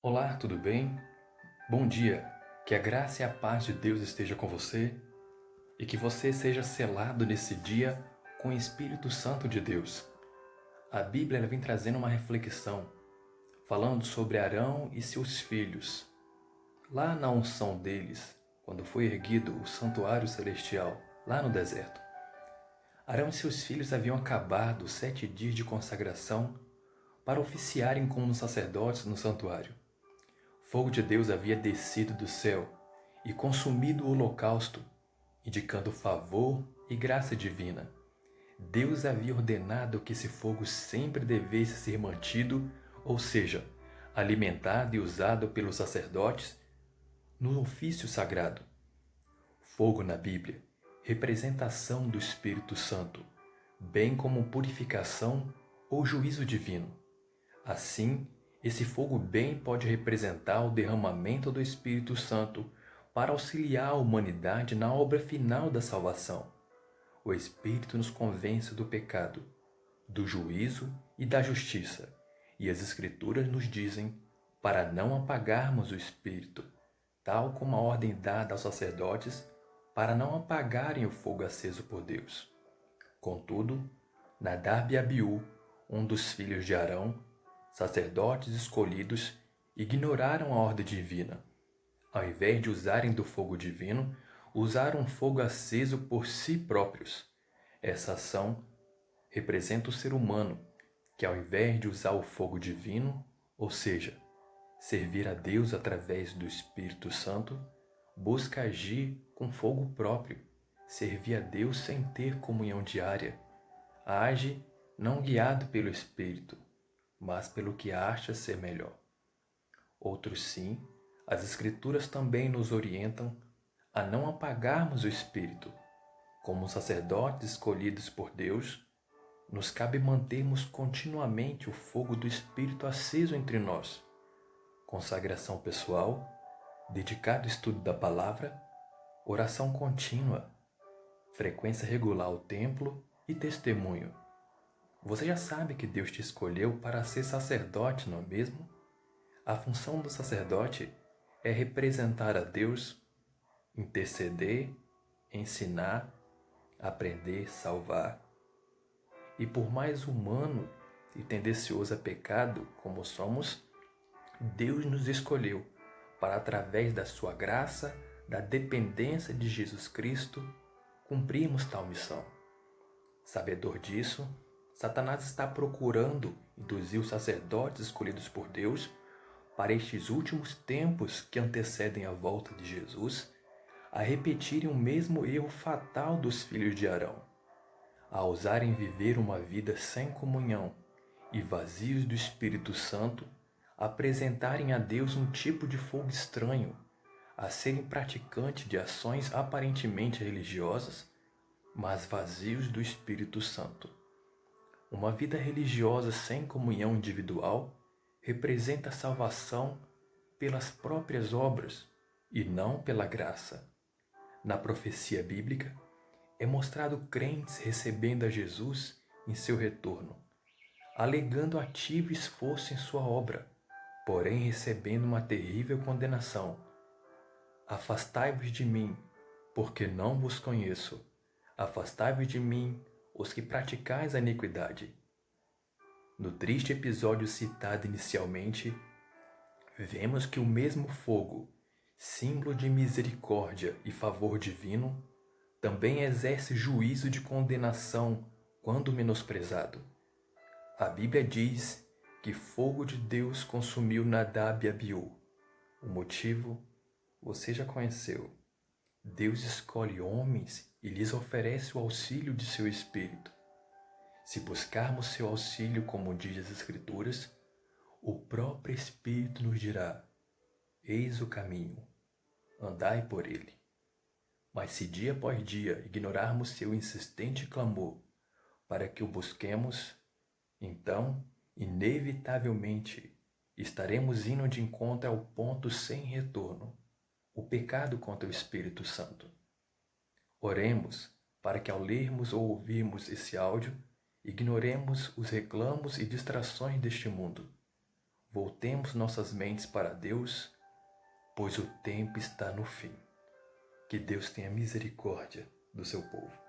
Olá, tudo bem? Bom dia. Que a graça e a paz de Deus esteja com você e que você seja selado nesse dia com o Espírito Santo de Deus. A Bíblia ela vem trazendo uma reflexão, falando sobre Arão e seus filhos. Lá na unção deles, quando foi erguido o santuário celestial, lá no deserto. Arão e seus filhos haviam acabado 7 dias de consagração para oficiarem como sacerdotes no santuário. Fogo de Deus havia descido do céu e consumido o holocausto, indicando favor e graça divina. Deus havia ordenado que esse fogo sempre devesse ser mantido, ou seja, alimentado e usado pelos sacerdotes no ofício sagrado. Fogo na Bíblia, representação do Espírito Santo, bem como purificação ou juízo divino. Assim, esse fogo bem pode representar o derramamento do Espírito Santo para auxiliar a humanidade na obra final da salvação. O Espírito nos convence do pecado, do juízo e da justiça, e as Escrituras nos dizem para não apagarmos o Espírito, tal como a ordem dada aos sacerdotes para não apagarem o fogo aceso por Deus. Contudo, Nadab e Abiú, um dos filhos de Arão, sacerdotes escolhidos, ignoraram a ordem divina. Ao invés de usarem do fogo divino, usaram fogo aceso por si próprios. Essa ação representa o ser humano, que ao invés de usar o fogo divino, ou seja, servir a Deus através do Espírito Santo, busca agir com fogo próprio, servir a Deus sem ter comunhão diária. Age não guiado pelo Espírito, mas pelo que acha ser melhor. Outros sim, as Escrituras também nos orientam a não apagarmos o Espírito. Como sacerdotes escolhidos por Deus, nos cabe mantermos continuamente o fogo do Espírito aceso entre nós. Consagração pessoal, dedicado ao estudo da palavra, oração contínua, frequência regular ao templo e testemunho. Você já sabe que Deus te escolheu para ser sacerdote, não é mesmo? A função do sacerdote é representar a Deus, interceder, ensinar, aprender, salvar. E por mais humano e tendencioso a pecado como somos, Deus nos escolheu para, através da sua graça, da dependência de Jesus Cristo, cumprirmos tal missão. Sabedor disso, Satanás está procurando induzir os sacerdotes escolhidos por Deus para estes últimos tempos que antecedem a volta de Jesus a repetirem o mesmo erro fatal dos filhos de Arão, a ousarem viver uma vida sem comunhão e vazios do Espírito Santo, apresentarem a Deus um tipo de fogo estranho, a serem praticantes de ações aparentemente religiosas, mas vazios do Espírito Santo. Uma vida religiosa sem comunhão individual representa a salvação pelas próprias obras e não pela graça. Na profecia bíblica, é mostrado crentes recebendo a Jesus em seu retorno, alegando ativo esforço em sua obra, porém recebendo uma terrível condenação. Afastai-vos de mim, porque não vos conheço. Afastai-vos de mim, os que praticais a iniquidade. No triste episódio citado inicialmente, vemos que o mesmo fogo, símbolo de misericórdia e favor divino, também exerce juízo de condenação quando menosprezado. A Bíblia diz que fogo de Deus consumiu Nadab e Abiú. O motivo você já conheceu. Deus escolhe homens e lhes oferece o auxílio de seu Espírito. Se buscarmos seu auxílio, como diz as Escrituras, o próprio Espírito nos dirá: eis o caminho, andai por ele. Mas se dia após dia ignorarmos seu insistente clamor para que o busquemos, então, inevitavelmente, estaremos indo de encontro ao ponto sem retorno, o pecado contra o Espírito Santo. Oremos para que, ao lermos ou ouvirmos esse áudio, ignoremos os reclamos e distrações deste mundo. voltemos nossas mentes para Deus, pois o tempo está no fim. Que Deus tenha misericórdia do seu povo.